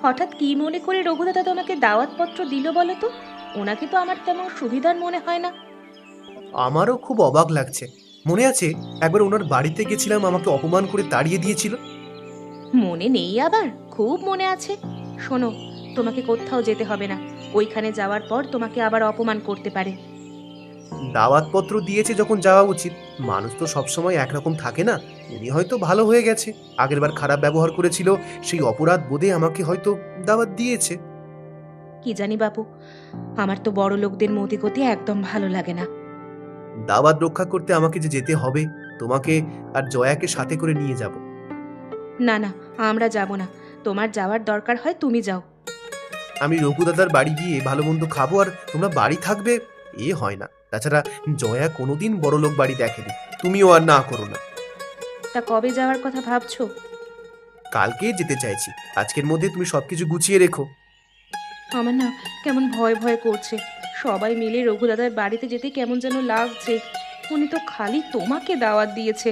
হঠাৎ কি মনে করে রঘুদাদা তোমাকে দাওয়াতপত্র দিল বলো তো? ওনাকে তো আমার তেমন সুবিধার মনে হয় না। আমারও খুব অবাক লাগছে। মনে আছে একবার ওনার বাড়িতে গেছিলাম, আমাকে অপমান করে তাড়িয়ে দিয়েছিল। মনে নেই আবার? খুব মনে আছে। শোনো, তোমাকে কোথাও যেতে হবে না। ওইখানে যাওয়ার পর তোমাকে আবার অপমান করতে পারে। দাওয়াতপত্র দিয়েছে যখন যাওয়া উচিত। মানুষ তো সবসময় একরকম থাকে না। উনি হয়তো ভালো হয়ে গেছে, আগেরবার খারাপ ব্যবহার করেছিল, সেই অপরাধ বোধে আমাকে হয়তো দাওয়াত দিয়েছে। কি জানি বাপু, আমার তো বড় লোকদের মতিগতি একদম ভালো লাগে না। দাওয়াত রক্ষা করতে আমাকে যে যেতে হবে, তোমাকে আর জয়াকে সাথে করে নিয়ে যাব। না না, আমরা যাব না। তোমার যাওয়ার দরকার হয় তুমি যাও। আমি রঘুদাদার বাড়ি গিয়ে ভালো মন্দ খাবো আর তোমরা বাড়ি থাকবে, এ হয় না। তাছাড়া জয়া কোনোদিন বড়লোক বাড়ি দেখেনি, তুমিও আর না করো না। তা কবে যাওয়ার কথা ভাবছো? কালকে যেতে চাইছি, আজকের মধ্যে তুমি সবকিছু গুছিয়ে রেখো। আমার না কেমন ভয় ভয় করছে। সবাই মিলে রঘুদাদার বাড়িতে যেতে কেমন যেন লাগছে। উনি তো খালি তোমাকে দাওয়াত দিয়েছে।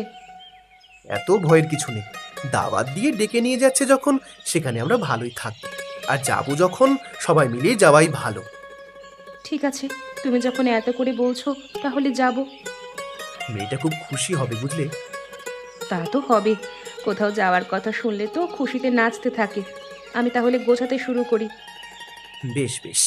এত ভয়ের কিছু নেই। দাওয়াত দিয়ে ডেকে নিয়ে যাচ্ছে যখন, সেখানে আমরা ভালোই থাকবো। আর যাবো যখন, সবাই মিলে যাওয়াই ভালো। ঠিক আছে, তুমি যখন এত করে বলছো তাহলে যাব। মেয়েটা খুব খুশি হবে, বুঝলে। তা তো হবে। কোথাও যাওয়ার কথা শুনলে তো খুশিতে নাচতে থাকে। আমি তাহলে গোছাতে শুরু করি। বেশ বেশ।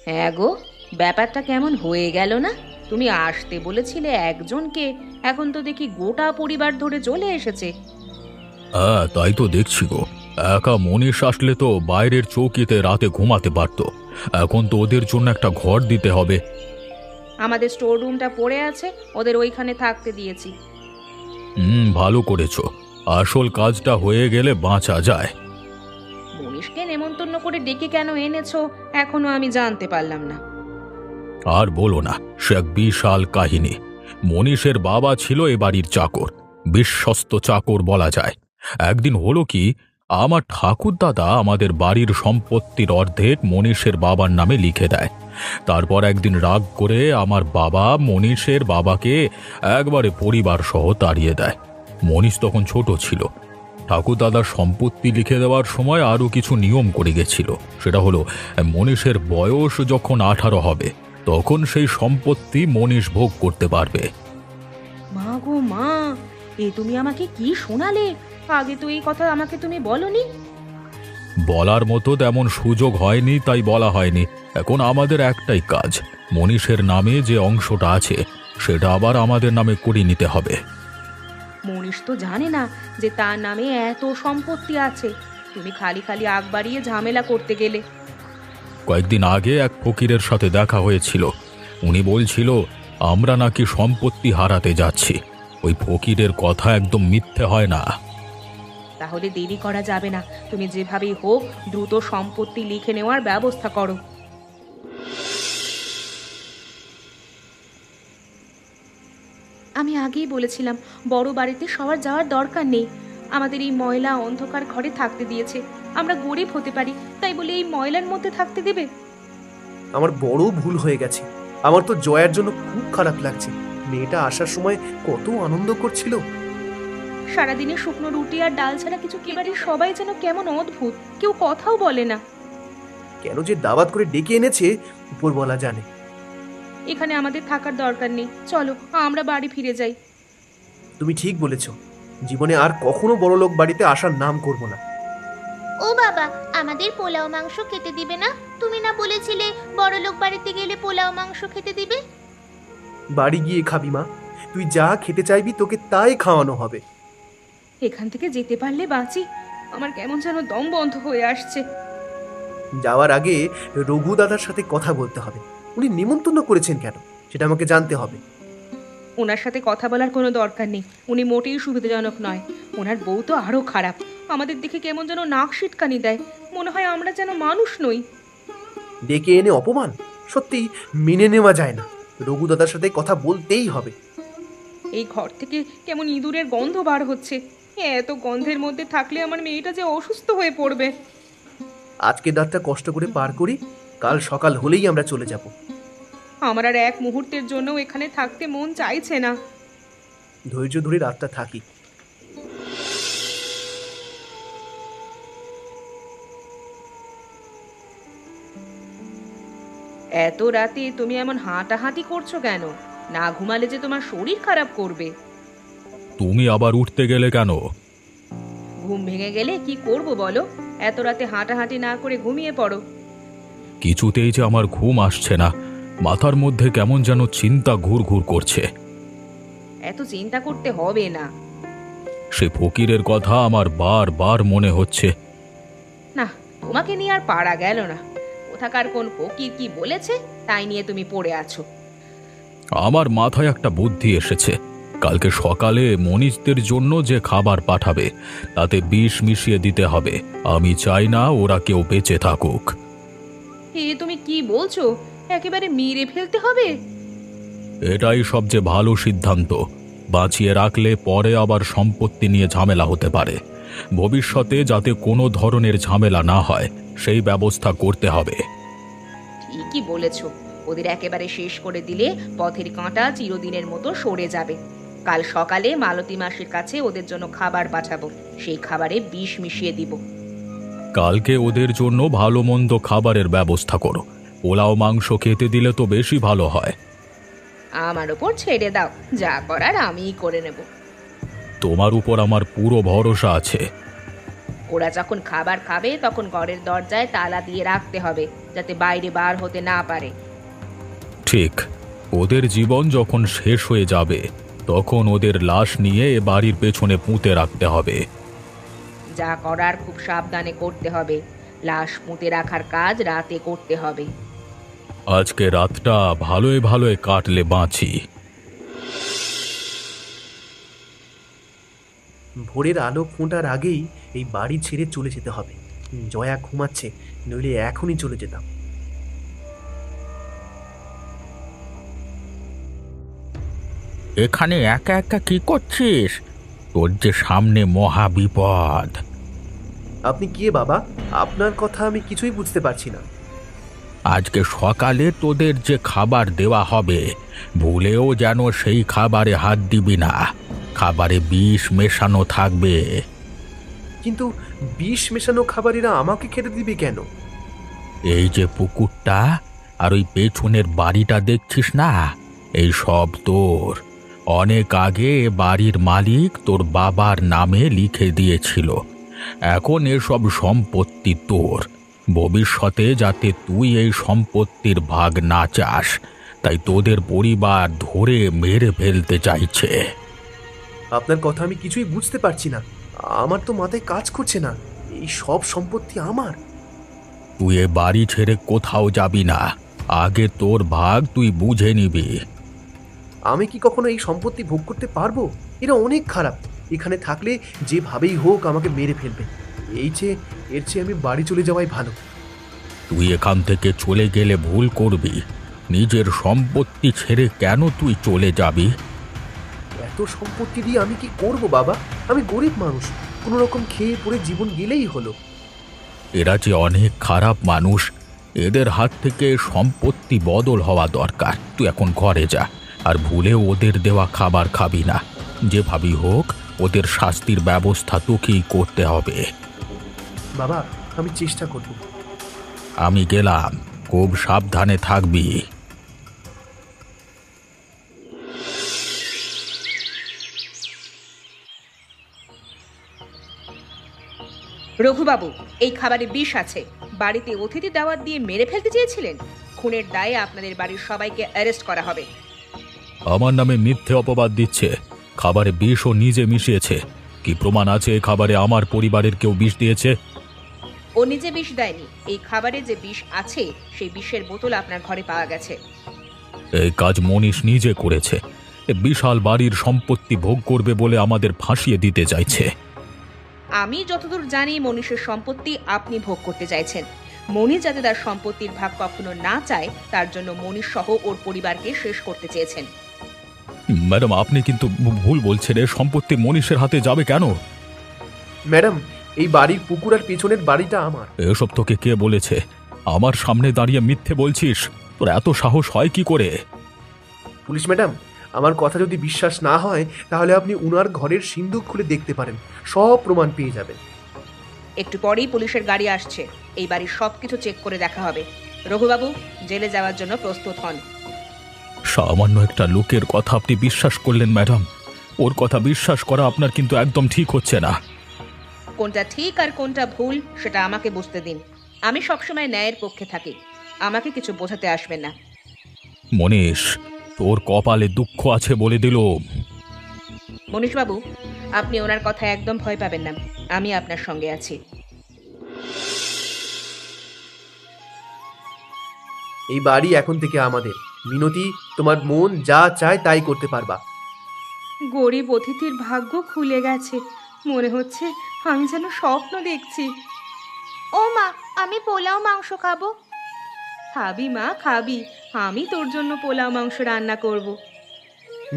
হ্যাঁ গো, ব্যাপারটা কেমন হয়ে গেল না? তুমি আসতে বলেছিলে একজনকে, এখন তো দেখি গোটা পরিবার ধরে চলে এসেছে। হ্যাঁ, তাই তো দেখছি গো। একা মনীষ আসলে তো বাইরের চৌকিতে রাতে ঘুমাতে পারতো। এখন তো ওদের জন্য একটা ঘর দিতে হবে। আমাদের স্টোর রুমটা পড়ে আছে, ওদের ওইখানে থাকতে দিয়েছি। ভালো করেছো। আসল কাজটা হয়ে গেলে বাঁচা যায়। মনীষকে নেমন্তন্ন করে ডেকে কেন এনেছো এখনো আমি জানতে পারলাম না। আর বলো না, সে এক বিশাল কাহিনী। মনীষের বাবা ছিল এ বাড়ির চাকর, বিশ্বস্ত চাকর বলা যায়। একদিন হলো কি, আমার ঠাকুরদাদা আমাদের বাড়ির সম্পত্তির অর্ধেক মনীষের বাবার নামে লিখে দেয়। তারপর একদিন রাগ করে আমার বাবা মনীষের বাবাকে একবারে পরিবার সহ তাড়িয়ে দেয়। মনীষ তখন ছোট ছিল। ঠাকুরদাদার সম্পত্তি লিখে দেওয়ার সময় আরও কিছু নিয়ম করে গেছিল। সেটা হলো, মনীষের বয়স যখন 18 হবে তখন সেই সম্পত্তি মনীষ ভোগ করতে পারবে। মা গো মা, এ তুমি আমাকে কি শোনালে? আগে তো এই কথা আমাকে তুমি বলনি। বলার মতো তেমন সুযোগ হয়নি, তাই বলা হয়নি। এখন আমাদের একটাই কাজ, মনীষের নামে যে অংশটা আছে সেটা আবার আমাদের নামে করিয়ে নিতে হবে। মনীষ তো জানে না যে তার নামে এত সম্পত্তি আছে। তুমি খালি খালি আগ বাড়িয়ে ঝামেলা করতে গেলে। কয়েকদিন আগে এক ফকিরের সাথে দেখা হয়েছিল। উনি বলছিল আমরা নাকি সম্পত্তি হারাতে যাচ্ছি। ওই ফকিরের কথা একদম মিথ্যে হয় না। তাহলে দেরি করা যাবে না। তুমি যেভাবেই হোক দ্রুত সম্পত্তি লিখে নেওয়ার ব্যবস্থা করো। আমি আগেই বলেছিলাম বড় বাড়িতে সবার যাওয়ার দরকার নেই। আমাদের এই ময়লা অন্ধকার ঘরে থাকতে দিয়েছে। আমরা গরিব হতে পারি, তাই বলে এই ময়লার মধ্যে থাকতে দেবে? আমার বড় ভুল হয়ে গেছে। আমার তো জয়ার জন্য খুব খারাপ লাগছে। মেয়েটা আসার সময় কত আনন্দ করছিল। সারাদিনে শুকনো রুটি আর ডাল ছাড়া কিছু কি বাড়ির সবাই যেন কেমন অদ্ভুত, কেউ কথাও বলে না। কেন যে দাওয়াত করে ডেকে এনেছে, উপরওয়ালা জানে। এখানে আমাদের থাকার দরকার নেই, চলো আমরা বাড়ি ফিরে যাই। তুমি ঠিক বলেছ। জীবনে আর কখনো বড়লোক বাড়িতে আসার নাম করব না। ও বাবা, আমাদের পোলাও মাংস খেতে দিবে না? তুমি না বলেছিলে বড়লোক বাড়িতে গেলে পোলাও মাংস খেতে দিবে? বাড়ি গিয়ে খাবি মা, তুই যা খেতে চাইবি তোকে তাই খাওয়ানো হবে। এখান থেকে যেতে পারলে বাঁচি। আমার কেমন যেন দম বন্ধ হয়ে আসছে। যাওয়ার আগে রঘু দাদার সাথে কথা বলতে হবে। উনি নিমন্ত্রণ করেছেন কেন, সেটা আমাকে জানতে হবে। ওনার সাথে কথা বলার কোনো দরকার নেই। উনি মোটেই সুবিধাজনক নয়। ওনার বউ তো আরো খারাপ। আমাদের দেখে কেমন যেন নাক সিটকানি দেয়। মনে হয় আমরা যেন মানুষ নই। ডেকে এনে অপমান সত্যি মেনে নেওয়া যায় না। রঘু দাদার সাথে কথা বলতেই হবে। এই ঘর থেকে কেমন ইঁদুরের গন্ধ বার হচ্ছে। এত গন্ধের মধ্যে থাকলে আমার মেয়েটা যে অসুস্থ হয়ে পড়বে। আজকে রাতটা কষ্ট করে পার করি, কাল সকাল হলেই আমরা চলে যাব। আমার আর এক মুহূর্তের জন্য এখানে থাকতে মন চাইছে না। ধৈর্য ধরে রাতটা থাকি। এত রাতে তুমি এমন হাঁটাহাঁটি করছো কেন? না ঘুমালে যে তোমার শরীর খারাপ করবে। তুমি আবার উঠতে গেলে কেন? ঘুম ভেঙে গেলে কি করব বলো? এত রাতে হাঁটাহাঁটি না করে ঘুমিয়ে পড়ো। কিছুতেই যে আমার ঘুম আসছে না, মাথার মধ্যে কেমন যেন চিন্তা ঘুরঘুর করছে। এত চিন্তা করতে হবে না। সে ফকিরের কথা আমার বারবার মনে হচ্ছে। না, তোমাকে নিয়ে আর পারা গেল না। কোথাকার কোন ফকির কি বলেছে তাই নিয়ে তুমি পড়ে আছো। আমার মাথায় একটা বুদ্ধি এসেছে। কালকে সকালে মনীষদের জন্য যে খাবার পাঠাবে তাতে বিষ মিশিয়ে দিতে হবে। আমি চাই না ওরা কেউ বেঁচে থাকুক। এ তুমি কি বলছো? একেবারে মেরে ফেলতে হবে? এটাই সবচেয়ে ভালো সিদ্ধান্ত। বাঁচিয়ে রাখলে পরে আবার সম্পত্তি নিয়ে ঝামেলা হতে পারে। ভবিষ্যতে যাতে কোনো ধরনের ঝামেলা না হয় সেই ব্যবস্থা করতে হবে। ঠিকই বলেছো। ওদের একেবারে শেষ করে দিলে পথের কাঁটা চিরদিনের মতো সরে যাবে। কাল সকালে মালতী মাসির কাছে ওদের জন্য খাবার পাঠাবো। সেই খাবারে বিষ মিশিয়ে দিব। কালকে ওদের জন্য ভালো মন্দ খাবারের ব্যবস্থা করো। পোলাও মাংস খেতে দিলে তো বেশি ভালো হয়। আমার ওপর ছেড়ে দাও, যা করার আমিই করে নেব। তোমার উপর আমার পুরো ভরসা আছে। ওরা যখন খাবার খাবে তখন ঘরের দরজায় তালা দিয়ে রাখতে হবে, যাতে বাইরে বার হতে না পারে। ঠিক, ওদের জীবন যখন শেষ হয়ে যাবে তখন ওদের লাশ নিয়ে এ বাড়ির পেছনে পুঁতে রাখতে হবে। যা করার খুব সাবধানে করতে হবে। লাশ পুঁতে রাখার কাজ রাতে করতে হবে। আজকে রাতটা ভালোই ভালোই কাটলে বাঁচি। ভোরের আলো ফোঁটার আগেই এই বাড়ি ছেড়ে চলে যেতে হবে। জয়া ঘুমাচ্ছে, নইলে এখনই চলে যেতাম। এখানে একা একা কি করছিস? তোর যে সামনে মহা বিপদ। আপনি কে বাবা? আপনার কথা আমি কিছুই বুঝতে পারছি না। আজকে সকালে তোদের যে খাবার দেওয়া হবে ভুলেও যেন সেই খাবারে হাত দিবি না। খাবারে বিষ মেশানো থাকবে। কিন্তু বিষ মেশানো খাবারেরা আমাকে খেতে দিবে কেন? এই যে পুকুরটা আর ওই পেছনের বাড়িটা দেখছিস না, এই সব তোর। অনেক আগে এ বাড়ির মালিক তোর বাবার নামে লিখে দিয়েছিল। এখন এসব সম্পত্তি তোর। ভবিষ্যতে যাতে তুই এই সম্পত্তির ভাগ না চাস, তাই তোদের পরিবার ধরে মেরে ফেলতে চাইছে। আপনার কথা আমি কিছুই বুঝতে পারছি না। আমার তো মাথায় কাজ করছে না। এই সব সম্পত্তি আমার। তুই এ বাড়ি ছেড়ে কোথাও যাবি না। আগে তোর ভাগ তুই বুঝে নিবি। আমি কি কখনো এই সম্পত্তি ভোগ করতে পারবো? এরা অনেক খারাপ। এখানে থাকলে যেভাবেই হোক আমাকে মেরে ফেলবে। এর চেয়ে আমি বাড়ি চলে যাওয়াই ভালো। তুই এখান থেকে চলে গেলে ভুল করবি। নিজের সম্পত্তি ছেড়ে কেন তুই চলে যাবি? এত সম্পত্তি দিয়ে আমি কি করব বাবা? আমি গরিব মানুষ, কোনো রকম খেয়ে পড়ে জীবন গেলেই হলো। এরা যে অনেক খারাপ মানুষ। এদের হাত থেকে সম্পত্তি বদল হওয়া দরকার। তুই এখন ঘরে যা, আর ভুলেও ওদের দেওয়া খাবার খাবি না। যেভাবেই হোক ওদের শাস্তির ব্যবস্থা তোকেই করতে হবে। বাবা, আমি চেষ্টা করব। আমি গেলাম, খুব সাবধানে থাকবি। রঘুবাবু, এই খাবারে বিষ আছে। বাড়িতে অতিথি দাওয়াত দিয়ে মেরে ফেলতে চেয়েছিলেন। খুনের দায়ে আপনাদের বাড়ির সবাইকে অ্যারেস্ট করা হবে। আমার নামে মিথ্যে অপবাদ দিচ্ছে। খাবারে বিষ ও নিজে মিশিয়েছে। কি প্রমাণ আছে এই খাবারে আমার পরিবারের কেউ বিষ দিয়েছে? ও নিজে বিষ দেয়নি। এই খাবারে যে বিষ আছে সেই বিষের বোতল আপনার ঘরে পাওয়া গেছে। এই কাজ মনীষ নিজে করেছে। এ বিশাল বাড়ির সম্পত্তি ভোগ করবে বলে আমাদের ফাঁসিয়ে দিতে চাইছে। আমি যতদূর জানি মনীষের সম্পত্তি আপনি ভোগ করতে চাইছেন। মনীষ যাতে তার সম্পত্তির ভাগ কখনো না চায় তার জন্য মনীষ সহ ওর পরিবারকে শেষ করতে চেয়েছেন। ম্যাডাম, আপনি কিন্তু ভুল বলছেন। এ সম্পত্তি মনীষের হাতে যাবে কেন? ম্যাডাম, এই বাড়ির পুকুর আর পেছনের বাড়িটা আমার। এসব তোকে কে বলেছে? আমার সামনে দাঁড়িয়ে মিথ্যে বলছিস? তোর এত সাহস হয় কি করে? পুলিশ ম্যাডাম, আমার কথা যদি বিশ্বাস না হয় তাহলে আপনি উনার ঘরের সিন্দুক খুলে দেখতে পারেন। সব প্রমাণ পেয়ে যাবেন। একটু পরেই পুলিশের গাড়ি আসছে। এই বাড়ির সবকিছু চেক করে দেখা হবে। রঘুবাবু, জেলে যাওয়ার জন্য প্রস্তুত হন। সামান্য একটা লোকের কথা আপনি বিশ্বাস করলেন ম্যাডাম। ওর কথা বিশ্বাস করা আপনার কিন্তু একদম ঠিক হচ্ছে না। কোনটা ঠিক আর কোনটা ভুল সেটা আমাকে বুঝতে দিন। আমি সবসময় ন্যায়ের পক্ষে থাকি, আমাকে কিছু বোঝাতে আসবেন না। মনীষ, তোর কপালে দুঃখ আছে বলে দিল। মনীশবাবু, আপনি ওনার কথা একদম ভয় পাবেন না, আমি আপনার সঙ্গে আছি। এই বাড়ি এখন থেকে আমাদের। মিনতি, তোমার মন যা চায় তাই করতে পারবা। গরিব অতিথির ভাগ্য খুলে গেছে, মনে হচ্ছে আমি যেন স্বপ্ন দেখছি। ও মা, আমি পোলাও মাংস খাবো। খাবি মা, খাবি। আমি তোর জন্য পোলাও মাংস রান্না করব।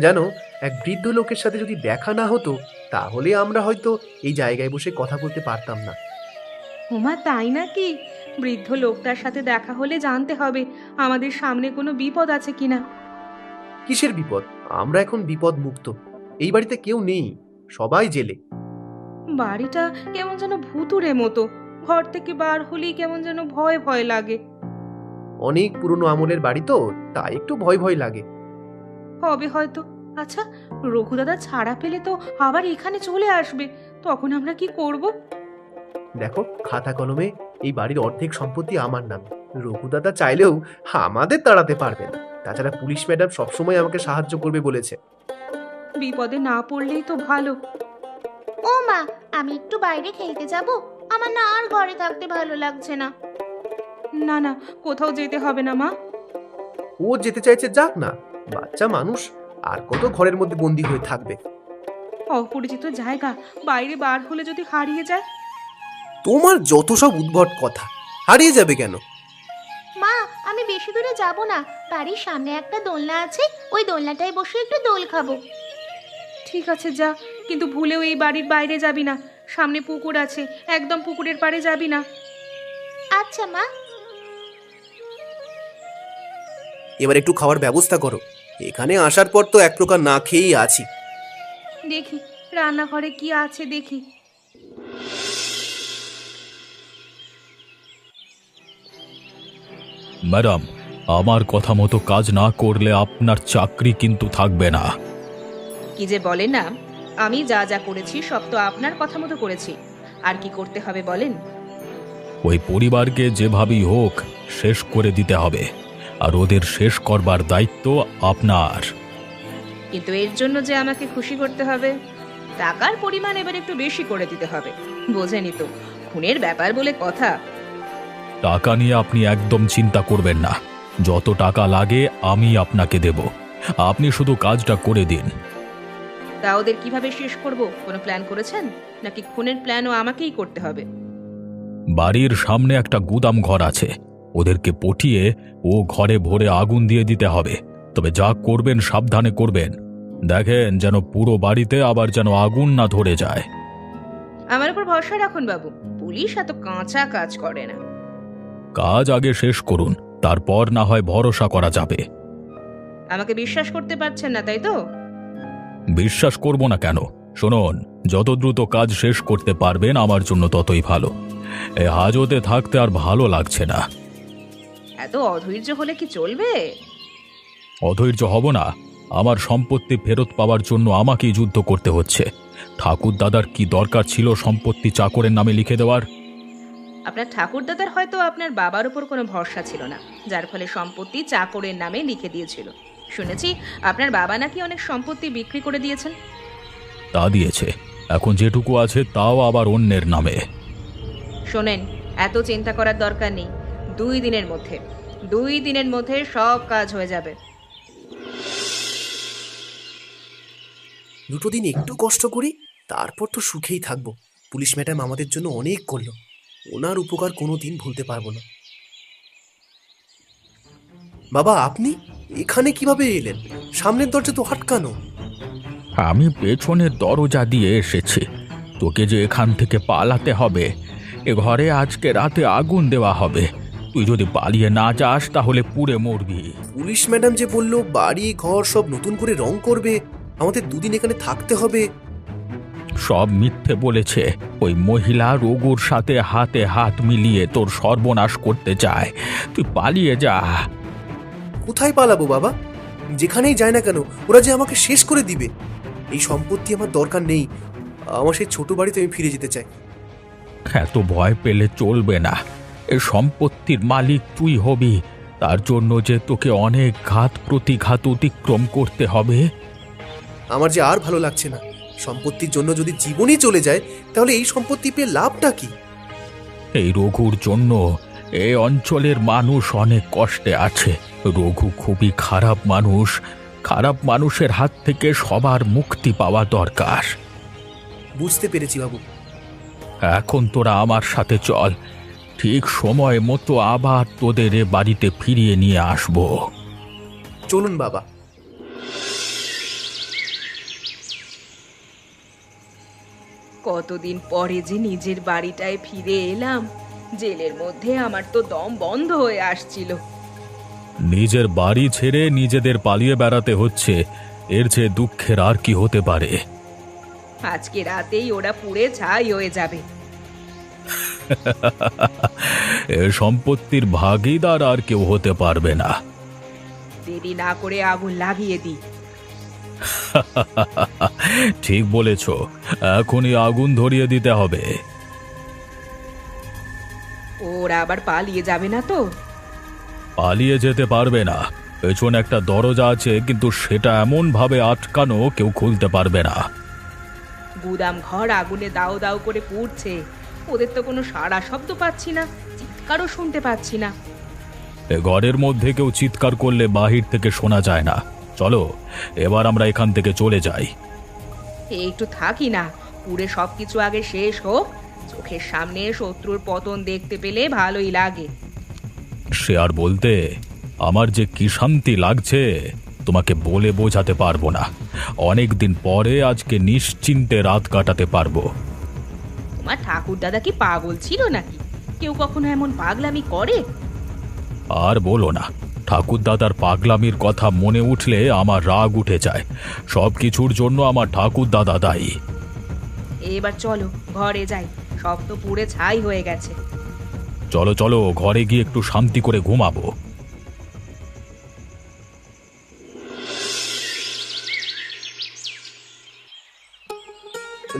জানো, এক বৃদ্ধ লোকের সাথে যদি দেখা না হতো তাহলে আমরা হয়তো এই জায়গায় বসে কথা বলতে পারতাম না। ওমা, তাই নাকি? বৃদ্ধ লোকটার সাথে দেখা হলে জানতে হবে আমাদের সামনে কোনো বিপদ আছে কিনা। কিসের বিপদ? আমরা এখন বিপদ মুক্ত। এই বাড়িতে কেউ নেই, সবাই জেলে। বাড়িটা কেমন যেন ভুতুড়ে মতো, ঘর থেকে বার হলেই কেমন যেন ভয় ভয় লাগে। অনেক পুরনো আমলের বাড়ি তো, তাই একটু ভয় ভয় লাগে। হবে হয়তো। আচ্ছা, রঘুদাদা ছাড়া পেলে তো আবার এখানে চলে আসবে, তখন আমরা কি করব? দেখো, খাতা কলমে এই বাড়ির অর্ধেক সম্পত্তি আমার নামে। রঘুদাদা চাইলেও আমাদের তাড়াতে পারবে না। তাছাড়া পুলিশ ম্যাডাম সবসময় আমাকে সাহায্য করবে বলেছে। বিপদে না পড়লেই তো ভালো। ও মা, আমি একটু বাইরে খেলতে যাব। আমার না আর ঘরে থাকতে ভালো লাগছে না। না না, কোথাও যেতে হবে না মা। ও যেতে চাইছে, যাক না। বাচ্চা মানুষ আর কত ঘরের মধ্যে বন্দি হয়ে থাকবে? অপরিচিত জায়গা, বাইরে বার হলে যদি হারিয়ে যায়? তোমার যত সব উদ্ভট কথা। হারিয়ে যাবে কেন? মা, আমি বেশি দূরে যাব না। বাড়ির সামনে একটা দোলনা আছে, ওই দোলনাটায় বসে একটু দোল খাবো। ঠিক আছে, যা, কিন্তু ভুলেও এই বাড়ির বাইরে যাবি না। সামনে পুকুর আছে, একদম পুকুরের পাড়ে যাবি না। আচ্ছা মা। এবার একটু খাওয়ার ব্যবস্থা করো। এখানে আসার পর তো এক প্রকার না খেয়েই আছি। দেখি রান্নাঘরে কি আছে দেখি। ম্যাডাম, আমার কথা মতো কাজ না করলে আপনার চাকরি কিন্তু থাকবে না। কি যে বলেন না, আমি যা যা করেছি সব তো আপনার কথা মতো করেছি। আর কি করতে হবে বলেন? ওই পরিবারকে যেভাবেই হোক শেষ করে দিতে হবে, আর ওদের শেষ করবার দায়িত্ব আপনার। কিন্তু এর জন্য যে আমাকে খুশি করতে হবে, টাকার পরিমাণ এবার একটু বেশি করে দিতে হবে। বোঝেনি তো, খুনের ব্যাপার বলে কথা। টাকা নিয়ে আপনি একদম চিন্তা করবেন না। যত টাকা লাগে আমি আপনাকে দেব, আপনি শুধু কাজটা করে দিন। তা ওদের কিভাবে শেষ করব, কোনো প্ল্যান করেছেন? নাকি খুনের প্ল্যানও আমাকেই করতে হবে? বাড়ির সামনে একটা গুদাম ঘর আছে, ওদেরকে পটিয়ে ও ঘরে ভরে আগুন দিয়ে দিতে হবে। তবে যা করবেন সাবধানে করবেন, দেখেন যেন পুরো বাড়িতে আবার যেন আগুন না ধরে যায়। আমার উপর ভরসা রাখুন বাবু, পুলিশ এত কাঁচা কাজ করে না। কাজ আগে শেষ করুন, তারপর না হয় ভরসা করা যাবে। আমাকে বিশ্বাস করতে পারছেন না, তাই তো? বিশ্বাস করব না কেন? শুনুন, যত দ্রুত কাজ শেষ করতে পারবেন আমার জন্য ততই ভালো। এই হাজতে থাকতে আর ভালো লাগছে না। এত অধৈর্য হলে কি চলবে? অধৈর্য হব না। আমার সম্পত্তি ফেরত পাওয়ার জন্য আমাকেই যুদ্ধ করতে হচ্ছে। ঠাকুর দাদার কি দরকার ছিল সম্পত্তি চাকরের নামে লিখে দেওয়ার? আপনার ঠাকুরদাদার হয়তো আপনার বাবার উপর কোনো ভরসা ছিল না, যার ফলে সম্পত্তি চাকরের নামে লিখে দিয়েছিল। শুনেছি আপনার বাবা নাকি অনেক সম্পত্তি বিক্রি করে দিয়েছেন। তা দিয়েছে, এখন যেটুকু আছে তাও আবার অন্যের নামে। শোনেন, এত চিন্তা করার দরকার নেই। 2 দিনের মধ্যে সব কাজ হয়ে যাবে। দুটো দিন একটু কষ্ট করি, তারপর তো সুখেই থাকবো। পুলিশ ম্যাডাম আমাদের জন্য অনেক করলো, ওনার উপকার কোনো দিন ভুলতে পারবো না। বাবা, আপনি এখানে কিভাবে এলেন? সামনের দরজা তো আটকানো। আমি পেছনের দরজা দিয়ে এসেছি। তোকে যে এখান থেকে পালাতে হবে। এ ঘরে আজকে রাতে আগুন দেওয়া হবে। তুই যদি পালিয়ে না যাস তাহলে পুড়ে মরবি। পুলিশ ম্যাডাম যে বললো বাড়ি ঘর সব নতুন করে রং করবে, আমাদের 2 দিন এখানে থাকতে হবে। সব মিথ্যে বলেছে। ওই মহিলা রঘুর সাথে হাতে হাত মিলিয়ে তোর সর্বনাশ করতে চায়। তুই পালিয়ে যা। কোথায় পালাবো বাবা? যেখানেই যায় না কেন ওরা যে আমাকে শেষ করে দিবে। এই সম্পত্তি আমার দরকার নেই। আমার সেই ছোট বাড়িতে আমি ফিরে যেতে চাই। এত ভয় পেলে চলবে না। এ সম্পত্তির মালিক তুই হবি, তার জন্য যে তোকে অনেক ঘাত প্রতিঘাত অতিক্রম করতে হবে। আমার যে আর ভালো লাগছে না। সম্পত্তির জন্য যদি জীবনই চলে যায় তাহলে এই সম্পত্তি পেয়ে লাভটা কি? এই রঘুর জন্য এই অঞ্চলের মানুষ অনেক কষ্টে আছে। রঘু খুবই খারাপ মানুষ। খারাপ মানুষের হাত থেকে সবার মুক্তি পাওয়া দরকার। বুঝতে পেরেছি বাবু। এখন তোরা আমার সাথে চল, ঠিক সময় মতো আবার তোদের এ বাড়িতে ফিরিয়ে নিয়ে আসবো। চলুন বাবা। কতদিন পরে যে নিজের বাড়িটায় ফিরে এলাম। জেলের মধ্যে আমার তো দম বন্ধ হয়ে আসছিল। নিজের বাড়ি ছেড়ে নিজেদের পালিয়ে বেড়াতে হচ্ছে, এর চেয়ে দুঃখের আর কি হতে পারে? আজকে রাতেই ওরা পুড়ে ছাই হয়ে যাবে। এ সম্পত্তির ভাগীদার আর কেউ হতে পারবে না। দেরি না করে আগুন লাগিয়ে দিই। ঠিক বলেছ, এখনই আগুন ধরিয়ে দিতে হবে। ওরা আবার পালিয়ে যাবে না তো? পালিয়ে যেতে পারবে না। পেছনে একটা দরজা আছে, কিন্তু সেটা এমন ভাবে আটকানো কেউ খুলতে পারবে না। গুদাম ঘর আগুনে দাও দাও করে পুড়ছে। ওদের তো কোনো সাড়া শব্দ পাচ্ছি না, চিৎকারও শুনতে পাচ্ছি না। এ ঘরের মধ্যে কেউ চিৎকার করলে বাহির থেকে শোনা যায় না। চলো এবার আমরা এখান থেকে চলে যাই। একটু থাকি না, পুড়ে সবকিছু আগে শেষ হোক। চোখের সামনে শত্রুর পতন দেখতে পেলে ভালোই লাগে। সে আর বলতে, আমার যে কি শান্তি লাগছে তোমাকে বলে বোঝাতে পারবো না। অনেক দিন পরে আজকে নিশ্চিন্তে রাত কাটাতে পারবো। তোমার ঠাকুর দাদা কি পাগল ছিল নাকি? কেউ কখনো এমন পাগলামি করে? আর বলো না, ঠাকুরদাদার পাগলামির কথা মনে উঠলে আমার রাগ উঠে যায়। সব কিছুর জন্য আমার ঠাকুরদাদা দায়ী। এবার চলো ঘরে যাই, সব তো পুড়ে ছাই হয়ে গেছে। চলো চলো, ঘরে গিয়ে একটু শান্তি করে ঘুমাবো।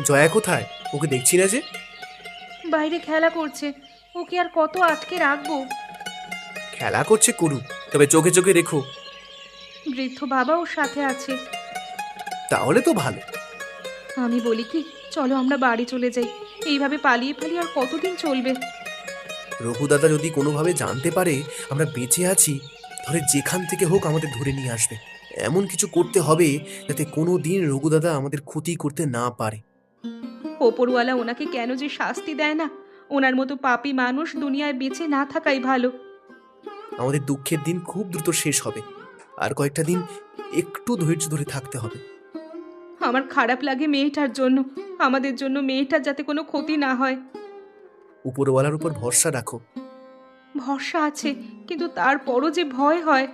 জয়া কোথায়? ওকে দেখছি না যে। বাইরে খেলা করছে, ওকে আর কত আটকে রাখবো? খেলা করছে করুক, তবে চোখে চোখে রেখো। বৃদ্ধ বাবা ওর সাথে আছে। তাহলে তো ভালো। আমি বলি কি, চলো আমরা বাড়ি চলে যাই। এইভাবে পালিয়ে পালিয়ে আর কতদিন চলবে? রঘুদাদা যদি কোনোভাবে জানতে পারে আমরা বেঁচে আছি, তাহলে যেখান থেকে হোক আমাদের ধরে নিয়ে আসবে। এমন কিছু করতে হবে যাতে কোনো দিন রঘুদাদা আমাদের ক্ষতি করতে না পারে। ওপরওয়ালা ওনাকে কেন যে শাস্তি দেয় না। ওনার মতো পাপী মানুষ দুনিয়ায় বেঁচে না থাকাই ভালো। আমাদের দুঃখের দিন খুব দ্রুত শেষ হবে। আর কয়েকটা দিন একটু ধৈর্য ধরে থাকতে হবে। আমার খারাপ লাগে মেয়েটার জন্য। আমাদের জন্য মেয়েটার যাতে কোনো ক্ষতি না হয়। উপরওয়ালার উপর ভরসা রাখো। ভরসা আছে, কিন্তু তারপরও যে ভয় হয়।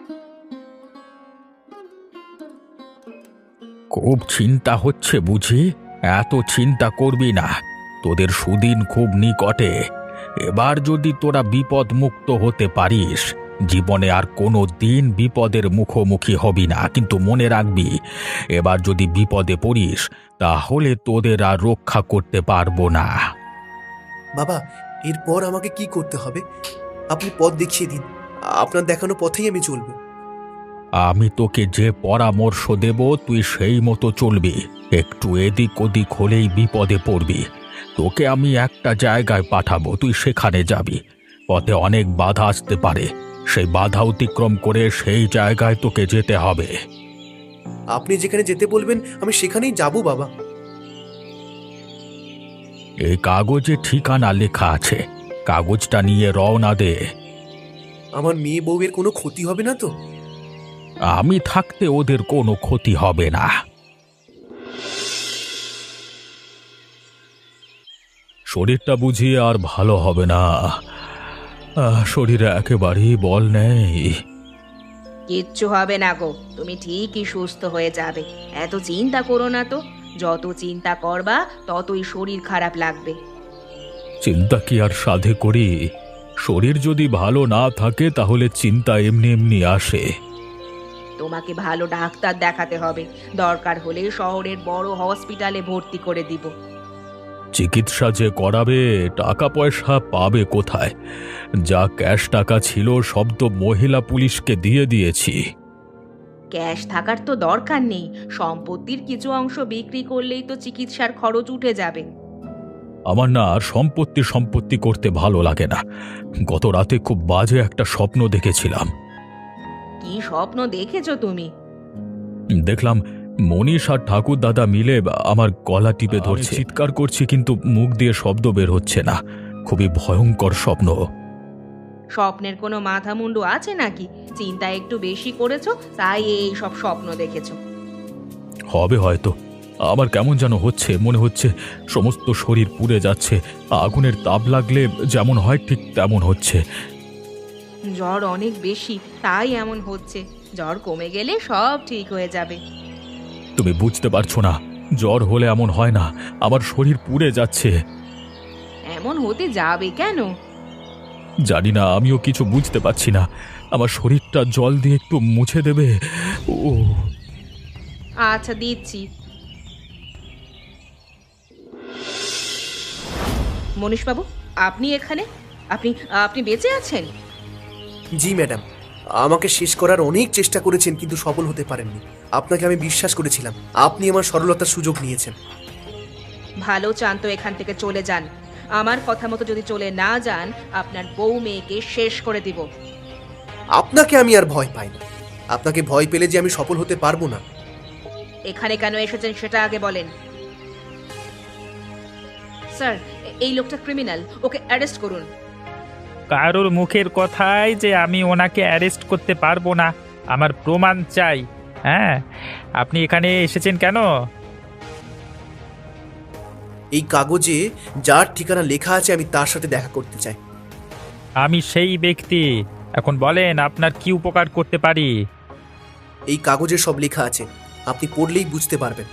খুব চিন্তা হচ্ছে বুঝি? এত চিন্তা করবি না, তোদের সুদিন খুব নিকটে। এবার যদি তোরা বিপদ মুক্ত হতে পারিস, জীবনে আর কোনো দিন বিপদের মুখোমুখি হবি না। কিন্তু মনে রাখবি, এবার যদি বিপদে পড়িস তাহলে তোদের আর রক্ষা করতে পারবো না। বাবা, এরপর আমাকে কি করতে হবে? আপনি পথ দেখিয়ে দিন। আপনার দেখানো পথেই আমি চলবো। আমি তোকে যে পরামর্শ দেব তুই সেই মতো চলবি। একটু এদিক ওদিক হলেই বিপদে পড়বি। তোকে আমি একটা জায়গায় পাঠাবো, তুই সেখানে যাবি। পথে অনেক বাধা আসতে পারে, সেই বাধা অতিক্রম করে সেই জায়গায় তোকে যেতে হবে। আপনি যেখানে যেতে বলবেন আমি সেখানেই যাব বাবা। এই কাগজে ঠিকানা লেখা আছে, কাগজটা নিয়ে রওনা দে। আমার মেয়ে বউয়ের কোনো ক্ষতি হবে না তো? আমি থাকতে ওদের কোনো ক্ষতি হবে না। শরীরটা বুঝিয়ে আর ভালো হবে না। শরীরে একেবারেই বল নেই। কিচ্ছু হবে না গো, তুমি ঠিকই সুস্থ হয়ে যাবে। এত চিন্তা করো না তো। যত চিন্তা করবা ততই শরীর খারাপ লাগবে। চিন্তা কি আর সাধে করি? শরীর যদি ভালো না থাকে তাহলে চিন্তা এমনি এমনি আসে। তোমাকে ভালো ডাক্তার দেখাতে হবে, দরকার হলে শহরের বড় হসপিটালে ভর্তি করে দিব। চিকিৎসা যে করাবে টাকা পয়সা পাবে কোথায়? যা ক্যাশ টাকা ছিল সব তো মহিলা পুলিশকে দিয়ে দিয়েছি। ক্যাশ থাকার তো দরকার নেই, সম্পত্তির কিছু অংশ বিক্রি করলেই তো চিকিৎসার খরচ উঠে যাবে। আমার না আর সম্পত্তি সম্পত্তি করতে ভালো লাগে না। গত রাতে খুব বাজে একটা স্বপ্ন দেখেছিলাম। কি স্বপ্ন দেখেছো তুমি? দেখলাম মনীষ আর ঠাকুর দাদা মিলে আমার গলা টিপে ধরছে, চিৎকার করছি কিন্তু মুখ দিয়ে শব্দ বের হচ্ছে না। খুবই ভয়ঙ্কর স্বপ্ন। স্বপ্নের কোনো মাথা মুন্ডু আছে নাকি? চিন্তা একটু বেশি করেছো তাই এই সব স্বপ্ন দেখেছো। হবে হয়তো। আমার কেমন যেন হচ্ছে, মনে হচ্ছে সমস্ত শরীর পুড়ে যাচ্ছে। আগুনের তাপ লাগলে যেমন হয় ঠিক তেমন হচ্ছে। জ্বর অনেক বেশি তাই এমন হচ্ছে, জ্বর কমে গেলে সব ঠিক হয়ে যাবে। তুমি বুঝতে পারছো না, জ্বর হলে এমন হয় না, আমার শরীর পুড়ে যাচ্ছে। এমন হতে যাবে কেন? জানি না, আমিও কিছু বুঝতে পারছি না। আমার শরীরটা জল দিয়ে একটু মুছে দেবে? ও আচ্ছা দিচ্ছি। মনীশবাবু, আপনি এখানে? আপনি আপনি বেঁচে আছেন? জি ম্যাডাম, আমাকে শেষ করার অনেক চেষ্টা করেছেন কিন্তু সফল হতে পারেননি। আপনাকে আমি বিশ্বাস করেছিলাম, আপনি আমার সরলতার সুযোগ নিয়েছেন। ভালো চান তো এখান থেকে চলে যান। আমার কথা মতো যদি চলে না যান আপনার বউ মেয়েকে শেষ করে দিব। আপনাকে আমি আর ভয় পাই না। আপনাকে ভয় পেলে যে আমি সফল হতে পারবো না। এখানে কেন এসেছেন সেটা আগে বলেন। স্যার, এই লোকটা ক্রিমিনাল, ওকে অ্যারেস্ট করুন। কারোর মুখের কথায় যে আমি ওনাকে অ্যারেস্ট করতে পারবো না, আমার প্রমাণ চাই। হ্যাঁ, আপনি এখানে এসেছেন কেন? এই কাগজে যার ঠিকানা লেখা আছে আমি তার সাথে দেখা করতে চাই। আমি সেই ব্যক্তি। এখন বলেন আপনার কি উপকার করতে পারি? এই কাগজে সব লেখা আছে, আপনি পড়লেই বুঝতে পারবেন।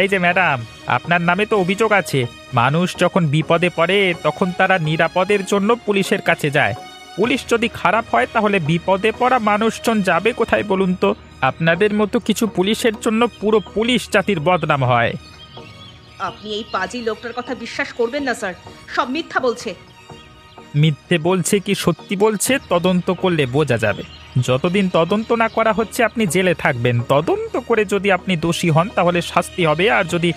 এই যে ম্যাডাম, আপনার নামে তো অভিযোগ আছে, মানুষ যখন বিপদে পড়ে তখন তারা নিরাপদের জন্য পুলিশের কাছে যায়। পুলিশ যদি খারাপ হয় তাহলে বিপদে পড়া মানুষজন যাবে কোথায় বলুন তো? আপনাদের মতো কিছু পুলিশের জন্য পুরো পুলিশ জাতির বদনাম হয়। আপনি এই পাজি লোকটার কথা বিশ্বাস করবেন না স্যার, সব মিথ্যা বলছে। মিথ্যে বলছে কি সত্যি বলছে তদন্ত করলে বোঝা যাবে। যতদিন তদন্ত না করা হচ্ছে আপনি জেলে থাকবেন। তদন্ত করে যদি আপনি দোষী হন তাহলে শাস্তি হবে, আর যদি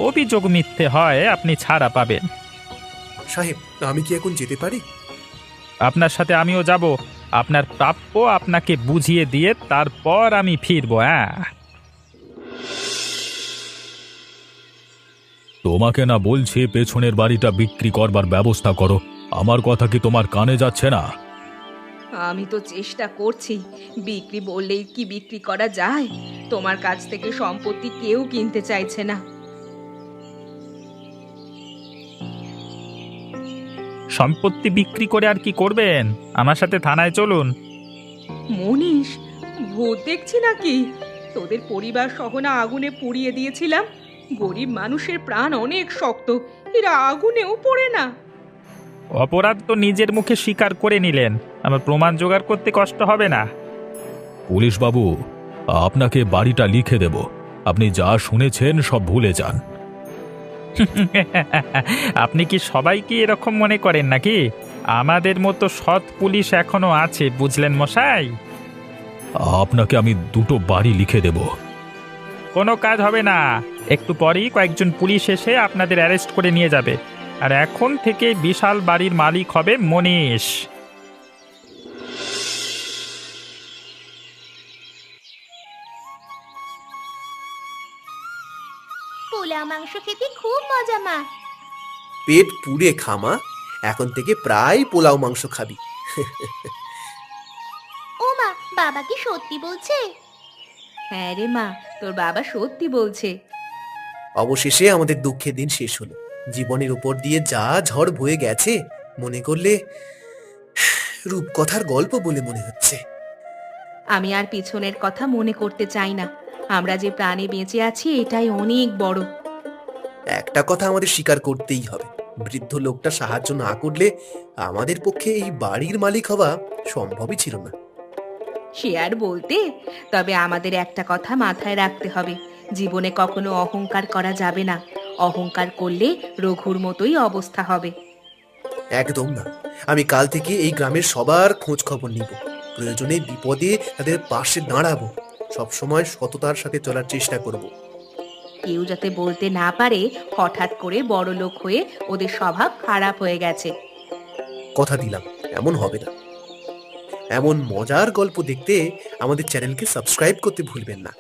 অভিযোগ মিথ্যে হয় আপনি ছাড়া পাবেন। সাহেব, আমি কি এখন যেতে পারি? আপনার সাথে আমিও যাব। আপনার প্রাপ্য আপনাকে বুঝিয়ে দিয়ে তারপর আমি ফিরবো। হ্যাঁ, তোমাকে না বলছি পেছনের বাড়িটা বিক্রি করবার ব্যবস্থা করো? আমার কথা কি তোমার কানে যাচ্ছে না? আমি তো চেষ্টা করছি, বিক্রি বললেই কি বিক্রি করা যায়? তোমার কাছ থেকে সম্পত্তি কেউ কিনতে চাইছে না। সম্পত্তি বিক্রি করে আর কি করবেন? আমার সাথে থানায় চলুন। মনীষ, ভূত দেখছি নাকি? তোদের পরিবার সহ না আগুনে পুড়িয়ে দিয়েছিলাম। গরিব মানুষের প্রাণ অনেক শক্ত, এরা আগুনেও পড়ে না। অপরাধ তো নিজের মুখে স্বীকার করে নিলেন, আমার প্রমাণ জোগাড় করতে কষ্ট হবে না। পুলিশ বাবু, আপনাকে বাড়িটা লিখে দেব। আপনি যা শুনেছেন সব ভুলে যান। আপনি কি সবাইকে এরকম মনে করেন নাকি? আমাদের মতো সৎ পুলিশ এখনো আছে, বুঝলেন মশাই? আপনাকে আমি দুটো বাড়ি লিখে দেব। কোনো কাজ হবে না, একটু পরেই কয়েকজন পুলিশ এসে আপনাদের অ্যারেস্ট করে নিয়ে যাবে। আর এখন থেকে বিশাল বাড়ির মালিক হবে মনীষ। পোলাও মাংস খেতে খুব মজা মা। পেট পুড়ে খামা, এখন থেকে প্রায় পোলাও মাংস খাবি। ও মা, বাবা কি সত্যি বলছে? হ্যাঁ রে মা, তোর বাবা সত্যি বলছে। অবশেষে আমাদের দুঃখের দিন শেষ হলো। জীবনের উপর দিয়ে যা ঝড় বয়ে গেছে মনে করলে রূপকথার গল্প বলে মনে হচ্ছে। আমি আর পিছনের কথা মনে করতে চাই না। আমরা যে প্রাণে বেঁচে আছি এটাই অনেক বড়। একটা কথা আমাদের স্বীকার করতেই হবে, বৃদ্ধ লোকটা সাহায্য না করলে আমাদের পক্ষে এই বাড়ির মালিক হওয়া সম্ভবই ছিল না। সে আর বলতে, তবে আমাদের একটা কথা মাথায় রাখতে হবে, জীবনে কখনো অহংকার করা যাবে না। অহংকার করলে রঘুর মতোই অবস্থা হবে। একদম না। আমি কাল থেকে এই গ্রামের সবার খোঁজ খবর নিব, প্রয়োজনে বিপদে তাদের পাশে দাঁড়াবো, সবসময় সততার সাথে চলার চেষ্টা করব। কেউ যাতে বলতে না পারে হঠাৎ করে বড় লোক হয়ে ওদের স্বভাব খারাপ হয়ে গেছে। কথা দিলাম এমন হবে না। এমন মজার গল্প দেখতে আমাদের চ্যানেলকে সাবস্ক্রাইব করতে ভুলবেন না।